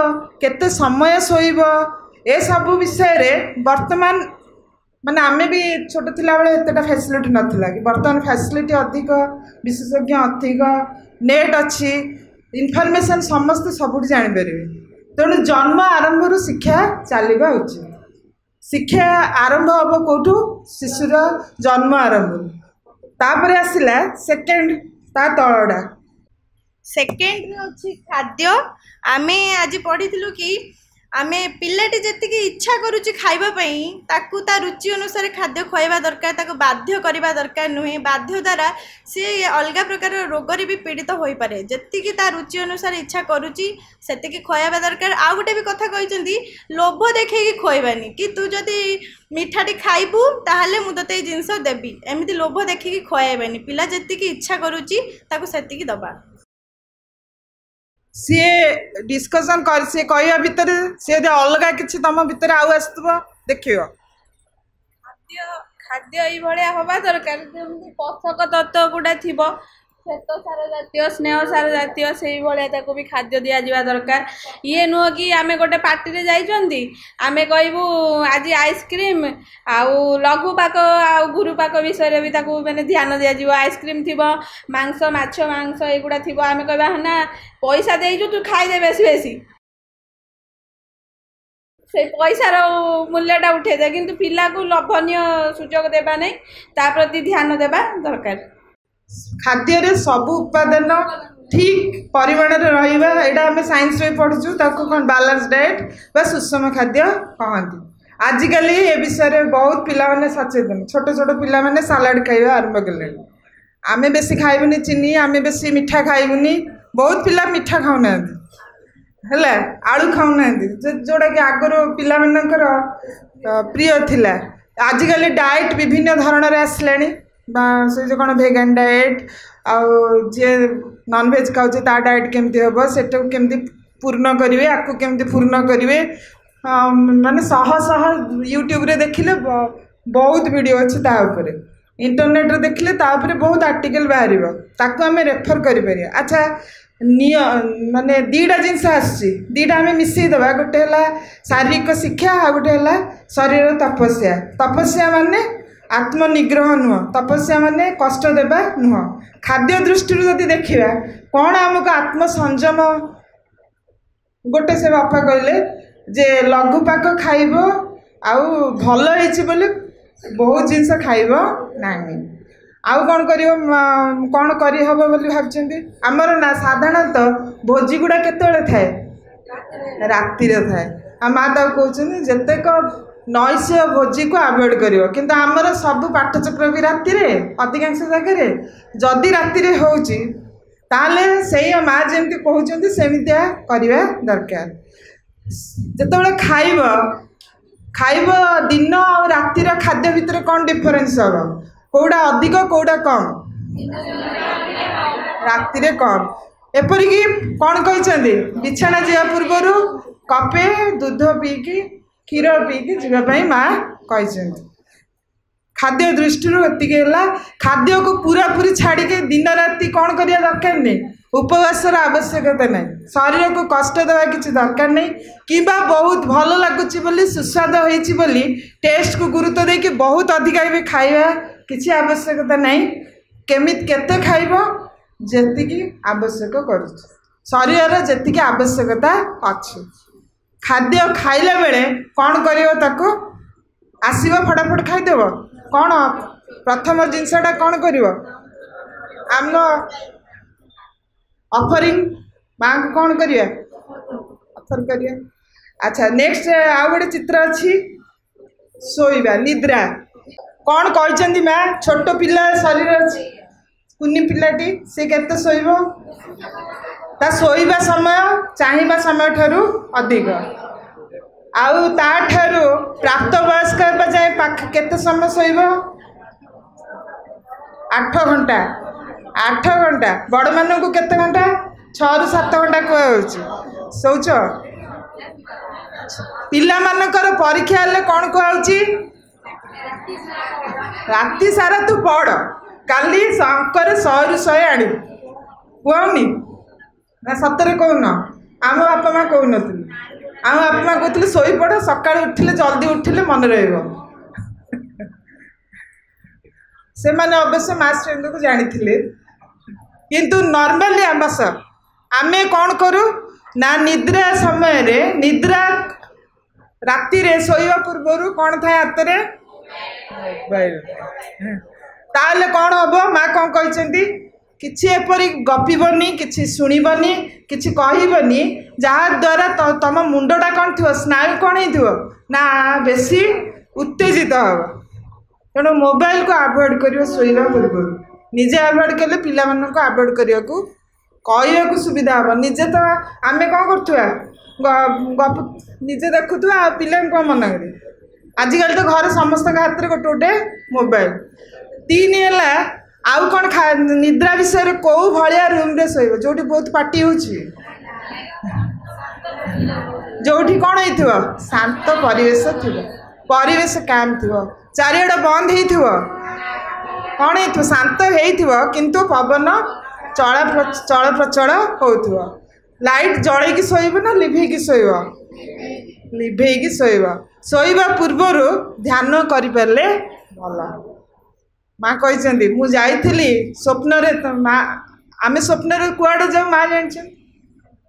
[SPEAKER 1] केते समय शोइब ए सब विषय रे वर्तमान माने आमे भी छोट थिला बेले एतटा फैसिलिटी नथिला कि वर्तमान फैसिलिटी अधिक विशेषज्ञ अधिक नेट अच्छी इनफॉरमेशन समस्त सबुठ जानी पारे तेणु जन्म आरंभ शिक्षा चलवा उचित शिक्षा आरंभ हम कौटू शिशुर जन्म आरंभ तापर आसला सेकेंड ता तलडा
[SPEAKER 2] सेकेंड अच्छी खाद्य आमे आज पढ़ी कि आमे पिलाटी जेतिकी इच्छा करुच्ची खाइबा पई ताकू ता रुचि अनुसार खाद्य खुआइबा दरकार ताकू बाध्य करबा दरकार नुहे बाध्य द्वारा से अलग प्रकार रोग रे भी पीड़ित होई पारे जेतिकी ता रुचि अनुसार इच्छा करुच्ची सेतिकी खुआइबा दरकार आ गोटे भी कथा कहिसेंती लोभ देखैकी खुआइबानी कि तू जदी मिठाटी खाइबू ताहले मु तते जिंस देबी एमिति लोभ देखैकी खुआइबानी पिला जेतिकी इच्छा करुच्ची ताकू सेतिकी दबा
[SPEAKER 1] सी डिस्कसन कर सी कहवा भितर सी अलग किसी तुम भितर आउ आसुव देखियो
[SPEAKER 3] खाद्य खाद्य ये हवा दरकार जमी पोषक तत्व गुड़ा थी श्वेत सार जातीय स्नेह सार जातीय से भी खाद्य दि जावा दरकार ये नुह कि आम गोटे पार्टी जाइंट आम कहबू आज आइसक्रीम आउ लघु पाक आउ गुरु पाक विषय भी मैंने ध्यान दि आइसक्रीम थी मांस माछ मांस युवा थी आम कह ना पैसा देचु तू खाईदे बेसी बेसी से पैसार मूल्यटा उठे दे कि पिला को लोभनीय सुजोग देवा नहीं ता प्रति ध्यान देवा दरकार
[SPEAKER 1] खाद्य रे सब उपादान ठीक परिमाण रहा यहाँ आम साइंस में पढ़ुचु कौन बैलेंस डाइट बा सुषम खाद्य कहती आजिकल ए विषय में बहुत पिला माने सचेतन छोट छोट पिला माने सलाड खाइबा आरंभ कले आमे बेसी खाइबुनी चीनी आमे बेसी मिठा खाइबुनी बहुत पिला मिठा खाऊना है आलू खाऊना जोड़ा कि आगर पिला मानकर प्रिय थिला आजिकल डाइट विभिन्न धरण आसलानी से जो कौन भेगान डाएट आए नॉन वेज खाऊे ता डाएट केमती हम से केमती पूर्ण करेंगे आपको केमती पूर्ण करेंगे माने शह शह यूट्यूब रे देखिले बहुत वीडियो अच्छे तापर इंटरनेट रे देखिले तापर बहुत आर्टिकल बाहर ताको आम रेफर करें अच्छा माने दीटा जिनस आसटा आम मिसईदे गोटे है शारीरिक शिक्षा आ गोटे है शरीर तपस्या तपस्या माने आत्मनिग्रह नुह तपस्या माने कष्ट देवा नुह खाद्य दृष्टि जदि देखा कौन आमको आत्मसंयम गोटे से बापा कहले जे लघुपाक खाइब आउ भल होइछि बहुत जिनस खाइब नाही आउ कौन कौन करहब भाई आमर ना साधारणतः भोजी गुड़ा केतबेले थाए राति थाए आ माँ कहते जेतेक नैश भोजी को आभोड कर किंतु आमर सब पाठचक्र भी राति अधिकांश जगह जदि राति होले से माँ जमी कहते सेमितिया करवा दरकार जिते खाइब खाइब दिन और रातिर खाद्य भितर कौन डिफरेन्स हम कौटा अधिक कौटा कम राति कम एपरिकी कौन कहते बिछाणा जा पूर्वर कपे दूध पीकी क्षीर पीकी जावाई माँ कही खाद्य दृष्टि खाद्य को पूरा पूरी छाड़ी दिन राति कौन करने दरकार नहीं उपवासर आवश्यकता नहीं शरीर को कष्ट देवा किसी दरकार नहीं कि बहुत भल लगुच सुस्वाद होती टेस्ट को गुरुत्व देके बहुत अधिका भी खाଇବା किसी आवश्यकता नहीं केमित केते खाइब जेतिकी आवश्यक कर शरीर जेतिकी आवश्यकता अच्छी खाद्य खाइला बेले कौन कर आसव फटाफट खाईदेव कौन प्रथम जिनसटा कौन कर आम ऑफरिंग माँ को कौन करिया ऑफर करिया अच्छा नेक्स्ट आउ गोटे चित्र अच्छी शोइबा निद्रा कौन कहते माँ छोट पिला शरीर अच्छी कुनी पिलाटी से केते शोइब ता शोइबा समय चाहिबा समय ठारू अधिक आउ ता ठारू प्राप्त वयस्क जाए केते समय शोइब 8 घंटा 8 घंटा बड़ मान को केते घंटा 6 ରୁ 7 घंटा कहु शौच पिला मानकर परीक्षा हेले कौन कहु राति सारा तू पढ़ काली शंकर 100 ରୁ 100 आनी कहनी ना सतरे कहून आम बापा माँ कहून आम बापा माँ कहते शोई पड़ सका उठिले जल्दी उठिले मन रहा से माने अवश्य मास्टर को जानी किंतु नॉर्मली आमस आमे कौन करूँ ना निद्रा समय रे निद्रा राति रे शोइबा पूर्व कौन था हाथ में मोबाइल ताले कौन हम माँ कौन कहते किछि एपरि गपिबनी किछि शुणिबनी किछि कहबनी जहाद्वारा तुम मुंडटा कौन थो स्नायु कौन हो ना बेसी उत्तेजित हम तेणु मोबाइल को आभोड कर शोवा पूर्व निजे आभोड कले पिला आभोड करने को कहवाक सुविधा हम निजे तो आम कौन कर निजे देखुआ पिला मन कर आजिकल तो घर समस्त हाथ में गोटे गोटे मोबाइल 3 है आउ कौन निद्रा विषय कौ भाया रूम रे शोब जो बहुत पार्टी होठी कौन हो शांत परिवेश थी परिवेश काम थी चारिआड बंद हो कौन हो शांत हो किंतु पवन चल प्रचल हो लाइट जल शोब ना लिभेकी शोब लिभेकी शोब शोवा पूर्वर ध्यान करें भल माँ कहते मुझे जाइली स्वप्न माँ आम स्वप्न कुआड़े जाऊ माँ जान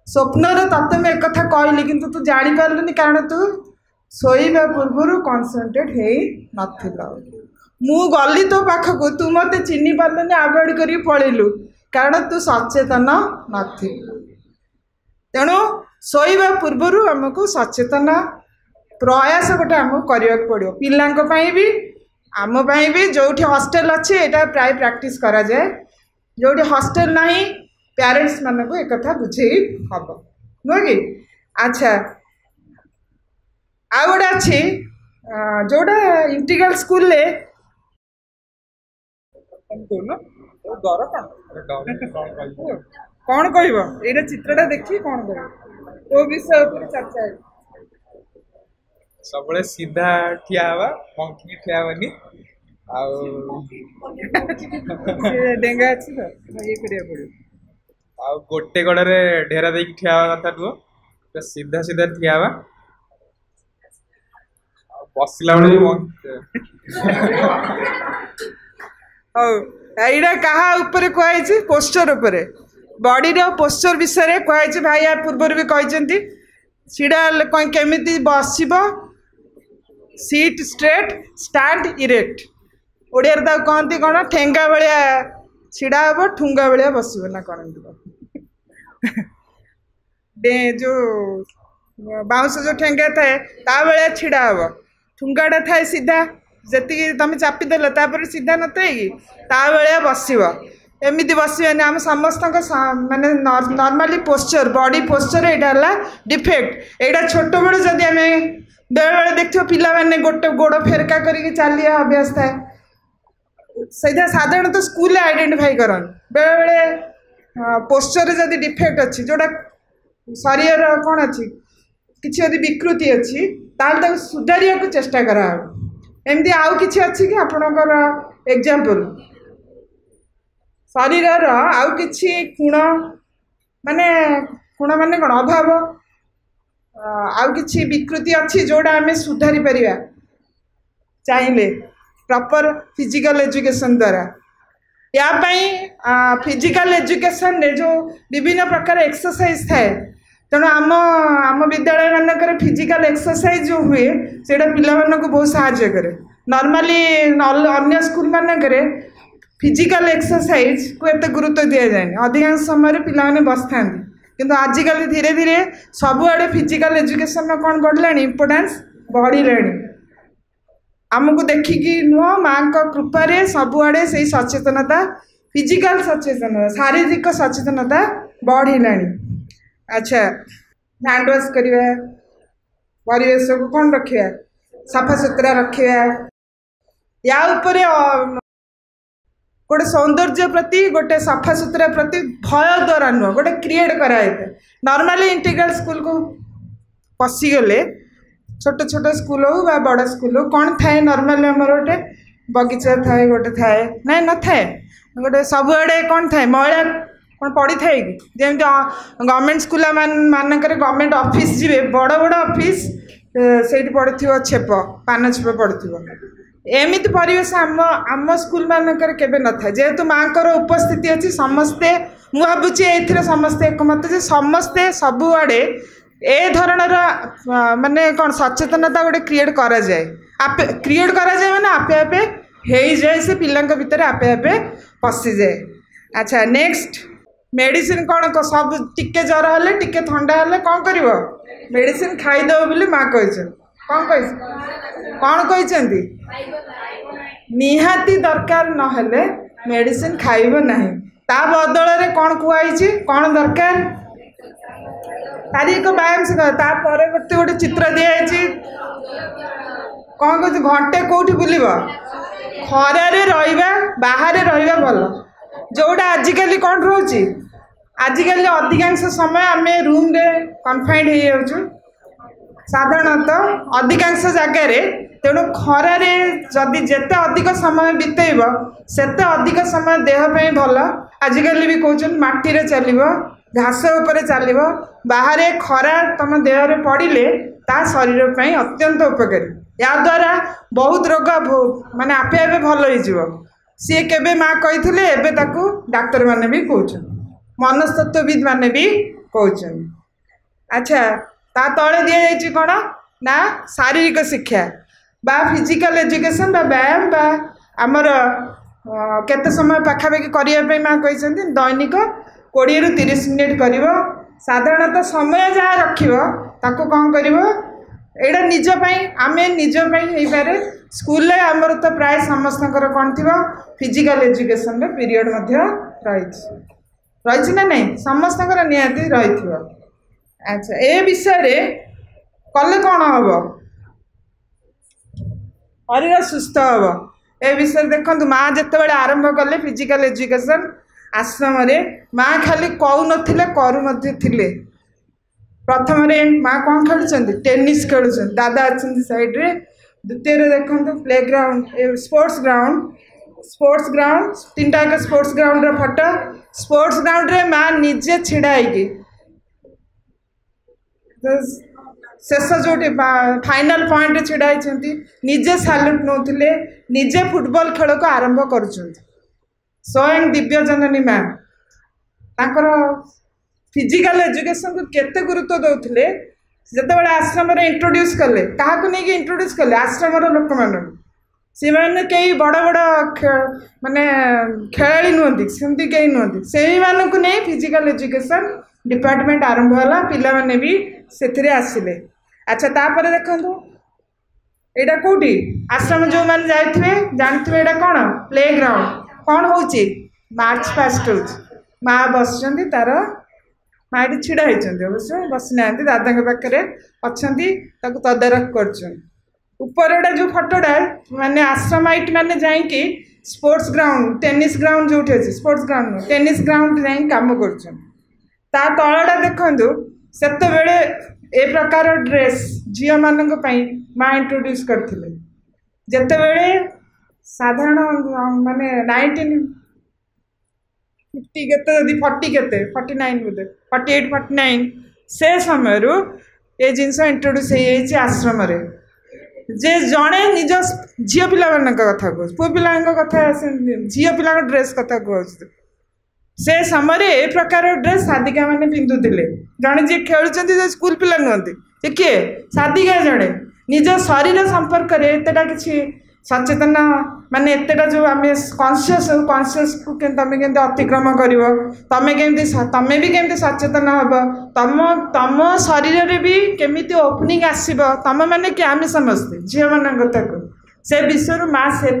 [SPEAKER 1] स्वप्न तत्ते मैं एक कथा कहली किंतु तू जापारूनी कारण तू शोवा पूर्वर कनसेंट्रेट हो मु गली तो पाखक तू मत चिन्ह पार्लुनि आभोड कर पलैलु कारण तू सचेतन नी तेणु शोवा पूर्वर आमको सचेतन प्रयास गोटे आमको करने पड़ो पिलांई भी आम भी जो हॉस्टल अच्छे यहाँ प्राय प्रैक्टिस करा जाए जो हॉस्टल ना पेरेंट्स मान को एक कथा बुझे हम नुह कि अच्छा आ गोटे अच्छी जोटा इंटीग्रल स्कूल कौन कह ये चित्रटा देखी कौन कह विषय पर चर्चा है
[SPEAKER 4] सब सीधा ठिया हवा पंखी ठिया हनी
[SPEAKER 1] डेंगा अच्छी तो ये करिया पड़ो
[SPEAKER 4] गोटे गड़े ढेरा दे ठिया हवा कथा नुह सीधा सीधा ठिया हवा बसला
[SPEAKER 1] यहाँ क्या ऊपर कहुई पोस्टर उपर बॉडी पोस्टर विषय कहुई भाई या पूर्व भी कहते सीढ़ा केमी बसब seat straight stand erect Odia कहती कौन ठेंगा भाया छिड़ा हम ठुंगा भाया बस ना कौन जो बाउंस जो ठेंगा थाए ता भाया छिड़ा हम ठुंगाटा थाए सीधा जी तुम चापिदेल सीधा नए कि ता भाया बस एमती बसवानी आम समस्त माने नॉर्मली पोस्चर बॉडी पोस्चर यहाँ डिफेक्ट यहाँ छोट बड़े जदि आम बेले बेले देखो पिला मैंने गोटे गोड़ फेरका करके चलिया अभ्यास थाए से साधारण तो स्कूल आइडेंटिफाई करन बेले बेले पोस्चर जदि डिफेक्ट अच्छी जोटा शरीर कौन अच्छी किसी यदि विकृति अच्छी ताल सुधारिया को चेष्टा करा एमती आउ किसी अच्छी कि आपणकर एग्जाम्पल शरीर आउ किछि गुण माने कौन अभाव आउ किछि विकृति अच्छी जोड़ा आम सुधारी परिया चाहिए प्रॉपर फिजिकल एजुकेशन द्वारा या फिजिकल एजुकेशन रे जो विभिन्न प्रकार एक्सरसाइज थाए तेणु आम आम विद्यालय मानक फिजिकल एक्सरसाइज जो हुए से पिला मानक बहुत साहाय्य करे नॉर्मली अन्य स्कूल मानक फिजिकल एक्सरसाइज को एत गुरुत्व दि जाए अधिकांश समय पिलाने बस था किंतु आजिकल धीरे धीरे सबुआड़े फिजिकल एजुकेशन कौन बढ़ला इम्पोर्टान्स बढ़लानी आमको देखिकी नुह माँ कृपारे सबुआड़े से सचेतनता फिजिकल सचेतनता शारीरिक सचेतनता बढ़लानी अच्छा हैंड वाश करवा परिवेश को कौन रखा सफा सुतरा रखा या ऊपर गोटे सौंदर्य प्रति गोटे सफा सुतरा प्रति भय द्वारा नुह गोटे क्रिएट कराए नॉर्मली इंटीग्रल स्कूल को पशिगले छोट छोट स्कूल हो बा बड़ स्कूल हो कौन थाए नॉर्मली आमर गोटे बगीचा थाए गोटे थाए ना न थाए गोटे सबुआड़े कौन थाए महिला कौन पड़ी थाए कि जमी गवर्नमेंट स्कूल मानक गवर्नमेंट ऑफिस जी बड़ बड़ ऑफिस से पड़ो छेप पान छेप पड़ो एमती परिवेश आम आम स्कूल मानक केवे न था जेहेतु माँ उपस्थिति अच्छी समस्ते मु भावुची ए समस्ते एकमत जे समस्ते सबुआड़े ए धरणर माने कौन सचेतनता गोटे क्रिएट करा जाए आपे क्रिएट करा जाए माने आपे आपे हो जाए से पिलांक भितर आपे आपे पशि जाए अच्छा नेक्स्ट मेडिसिन कौन सब टिके जर हेले टिके थंडा हेले कौन कर मेडिसिन खाईदेव बोली माँ कही कौन कहते निहाती दरकार नहेले मेडिसिन खाइब नहीं ता बदल रे कौन कहई कौन दरकार तारी एक व्यायाम से परवर्ती गोटे चित्र दिखाई कौन कह घंटे कौटी बुल खरारे रहा बाहर रहा भल जोटा आजिकल कौन रोचे आजिकल अधिकांश समय आम रूम रे कन्फाइंड हो जाऊँ साधारणतः अधिकांश जगार तेणु खरारे जदि जेते अधिक समय बितेब सेते अधिक समय देहपाई भल आजिकल भी कहते माटी चलो घास उपर चलो बाहर खरा तुम देह पड़े ता शरीर पर अत्यंत उपकारी या द्वारा बहुत रोग माने आपे आपे भल हो सी केबे माँ कही एबे ताकू डाक्तर माने भी कहते मनस्तत्वविद माने भी कहते अच्छा ता तले दि जाइए कौन ना शारीरिक शिक्षा बा फिजिकल एजुकेशन बा व्यायाम बा आमर केते समय पाखापाखि करने माँ कहते दैनिक 20 ରୁ 30 मिनिट कर साधारणतः समय जहाँ रखो कौन कर एटा निजपाई आम निजपाई हो पारे स्कूल आमर तो प्राय समस्त कौन थी फिजिकल एजुकेशन पीरियड रही ना नहीं समस्त निहाती रही अच्छा ए विषय कले कौन हम शरीर सुस्थ हम ए विषय देखो माँ जिते बड़े आरंभ कले फिजिकल एजुकेशन आश्रम रे माँ खाली कहू नथिले करू मध्ये थिले प्रथम माँ कौन खेलुंट टेनिस खेलुंट दादा अच्छा साइड रे द्वितीय देखो प्ले ग्राउंड स्पोर्ट्स ग्राउंड तीन टाक स्पोर्ट्स ग्राउंड रो फोटो स्पोर्ट्स ग्राउंड रे माँ निजे छिड़ा शेष जो फाइनाल पॉइंट छिड़ा निजे साल्यूट नौले निजे फुटबॉल खेल को आरंभ कर स्वयं दिव्य जननी माँ तांकर फिजिकल एजुकेशन को केते गुरुत्व दौले जिते बड़े आश्रम इंट्रोड्यूस कले क्या नहीं इंट्रोड्यूस कले आश्रम लोक मान सी मैंने कई बड़ बड़ माने खेलाड़ी नुहति सेमती कहीं नुहति से नहीं फिजिकल एजुकेशन डिपार्टमेंट आरंभ है पिला माने भी से आसिले अच्छा तापर देखो यहाँ कौटी आश्रम जो मैंने जाइए जानते यहाँ कौन प्ले ग्राउंड कौन हो मार्च पास्ट हो माँ बस तार माँ ये छिड़ा होती अवश्य बस ना दादा पाखे अच्छा तदारख कर जो फटोटा माने आश्रमाइट माने जाइए स्पोर्ट्स ग्राउंड टेनिस ग्राउंड जो अच्छे स्पोर्ट्स ग्राउंड टेनिस ग्राउंड जा कम कर तलटा देखु से ए प्रकार ड्रेस झी मान माँ इंट्रोड्यूस करते जिते बड़े साधारण माने 1950 के 40 के 49 बोधे 48 49 से समय ये जिनस इंट्रोड्यूस हो आश्रम जे जड़े निज झील पिला कथा कह पु पिला कथा झील पिला ड्रेस कथा कह से समय ए प्रकार ड्रेस साधिका मैंने पिंधुले जड़े जी खेलुं स्कूल पिला नुहति किए साधिका जड़े निज शरीर संपर्क में एतटा कि सचेतन माने एतटा जो आम कॉन्शियस को तुम के अतिक्रम कर तुम भी केमती सचेतन हम तुम शरीर रे भी केमी ओपनिंग आसब तुम मैंने कि आम समस्ते झील मान कथा से विषय माँ से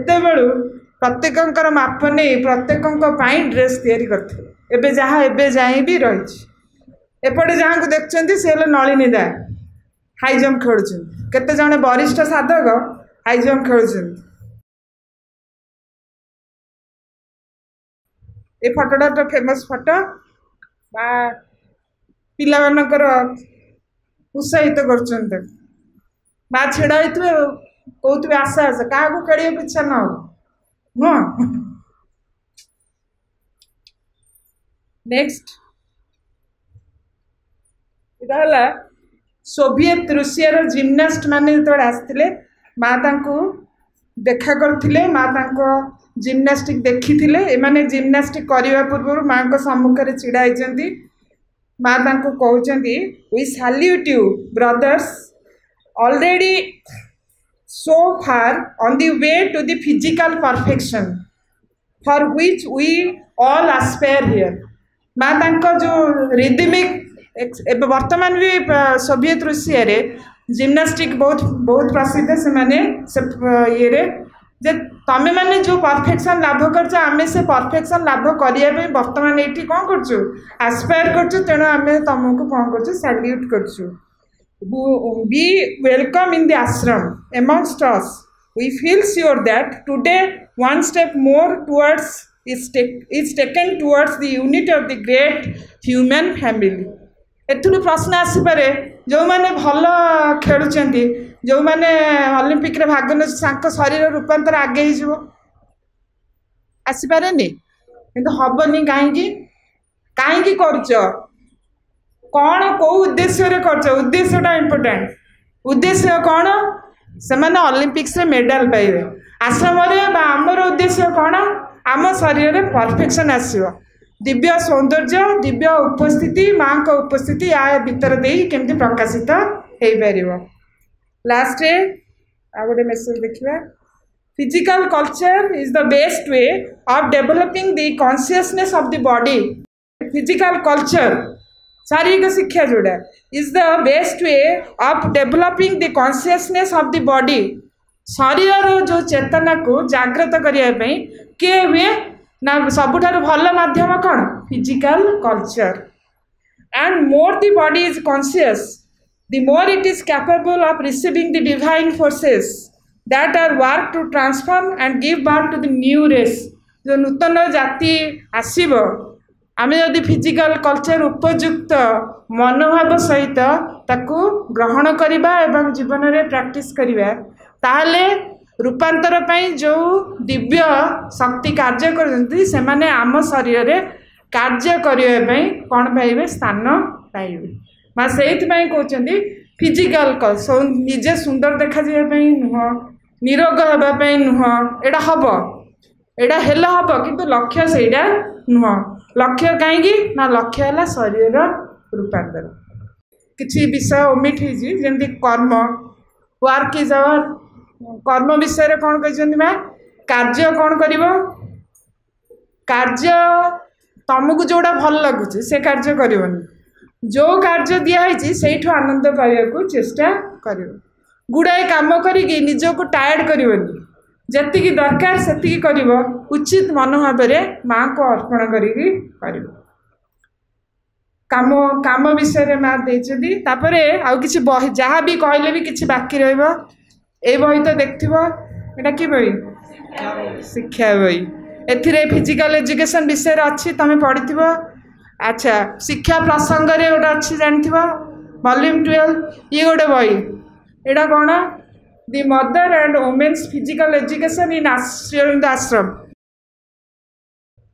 [SPEAKER 1] प्रत्येक माप नहीं प्रत्येक ड्रेस तैयारी करते जहाँ एबे जाए भी रही एपटे जहाँ को देखते सी नलिनी दा हाई जंप खेलुं केते जने वरिष्ठ साधक हाई जंप खेलुं ये फटोटा तो फेमस फटो पिला मानकर उत्साहित कर माँ छिड़ा होते कहते आशा आशा क्या खेल इच्छा न हो नुह नेक्स्ट इला सोवियत रूसिया जिम्नास्ट माने जो आसते माँ देखा करथिले माँ जिम्नास्टिक देखी एमाने जिम्नास्टिक करने पूर्व माँ को सम्मुख में छिड़ा होती माँ कहते we salute you brothers already so far on the way to the physical perfection for which we all aspire here. माँ तांको जो रिदमिक वर्तमान भी सोवियत रूसिया रे जिम्नास्टिक बहुत बहुत प्रसिद्ध से माने से ये रे जे तमे माने जो परफेक्शन लाभ करछ आमे से परफेक्शन लाभ करिया पे वर्तमान एठी कोन करछु एस्पायर करछु तेनो आमे तमको कोन करछु salute करछु. We welcome in the ashram amongst us. We feel sure that today one step more towards is taken towards the unity of the great human family. एथुरु प्रश्न आसीपे जो मैंने भल खेलुंट जो मैंने ओलंपिक रे भाग ने शरीर रूपांतर आगे हो आसीपे कि हेनी कहीं करुच कौन कौ उद्देश्य कर उद्देश्यटा इम्पोर्टाट उद्देश्य कौन से ओलंपिक्स रे मेडल पाइबे आश्रम आमर उद्देश्य कौन आम शरीर में परफेक्शन आसो दिव्य सौंदर्य दिव्य उपस्थिति माँ को उपस्थिति या भीतर दे केमती प्रकाशित हो पार. लास्ट आ गोटे मेसेज देखा physical culture is the best way of developing the consciousness of the body. Physical culture शारीरिक शिक्षा जोड़ा is the best way of developing the consciousness of the body. शरीर जो चेतना को जागृत करने किए हुए ना सबुठार भल माध्यम कौन physical culture. And more the body is conscious the more it is capable of receiving the divine forces that are work to transform and give birth to the new race. जो नूतन जाति आसब आम जदि फिजिकल कल्चर उपयुक्त मनोभाव सहित ताकू ग्रहण करवा एवं जीवन में प्रैक्टिस करवा ताहले रूपांतर जो दिव्य शक्ति कार्य करते आम शरीर में कार्य करने कौन पाइबे स्थान पाइबे. माँ से कहते फिजिकल निजे सुंदर देखा नुह निरोग होगापी नुह एटा हम एटा हेल्ला हम किंतु लक्ष्य से नुह लक्ष्य कहीं ना लक्ष्य है शरीर रूपांतर. किसी विषय ओमिट होमती कर्म वर्क इज आवर कर्म विषय कौन कहते मैं कार्य कौन कर कार्य तुमको जोड़ा भल लगुच से कार्य करनी जो कार्य दिखाई से आनंद पाइबा चेष्टा कर गुड़ाए कम करी निजक टायर्ड करनी जी दरकार से कर उचित मनोभाव माँ को अर्पण कर काम काम विषय माँ देती आउ कि बही जहाँ भी कहले भी किसी बाकी रहा ये बही तो देखो एटा कि बही शिक्षा बही ए फिजिकल एजुकेशन विषय अच्छी तुम पढ़ी थो. अच्छा शिक्षा प्रसंग रे गोटे अच्छी जानी वॉल्यूम 12 ये गोटे बही एटा कौन the mother and women's physical education in आश्रम.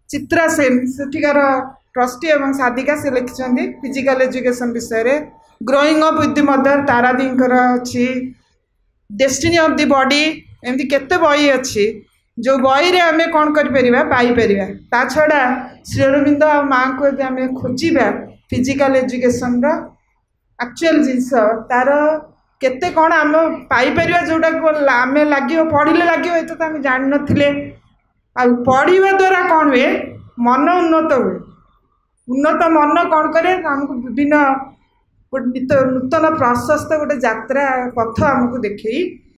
[SPEAKER 1] चित्रा सेन सेठिकार ट्रस्टी एवं साधिका से लिखिं फिजिकल एजुकेशन विषय growing up with the mother तारादीकर अच्छी डेस्टिनी ऑफ द बॉडी एमती केते बही अच्छी जो बही रे आमे कौन करें ता छड़ा श्री अरविंद माँ को आम खोजा फिजिकल एजुकेशन एक्चुअल जिनस तार केते कौन आम पाइपर जोटा आम लगे पढ़ले लगे ये तो आम जान नी आ पढ़ा द्वारा कौन हुए मन उन्नत हुए उन्नत मन कौन करे आमको विभिन्न नूतन प्रशस्त गोटे यात्रा पथ आमको देखई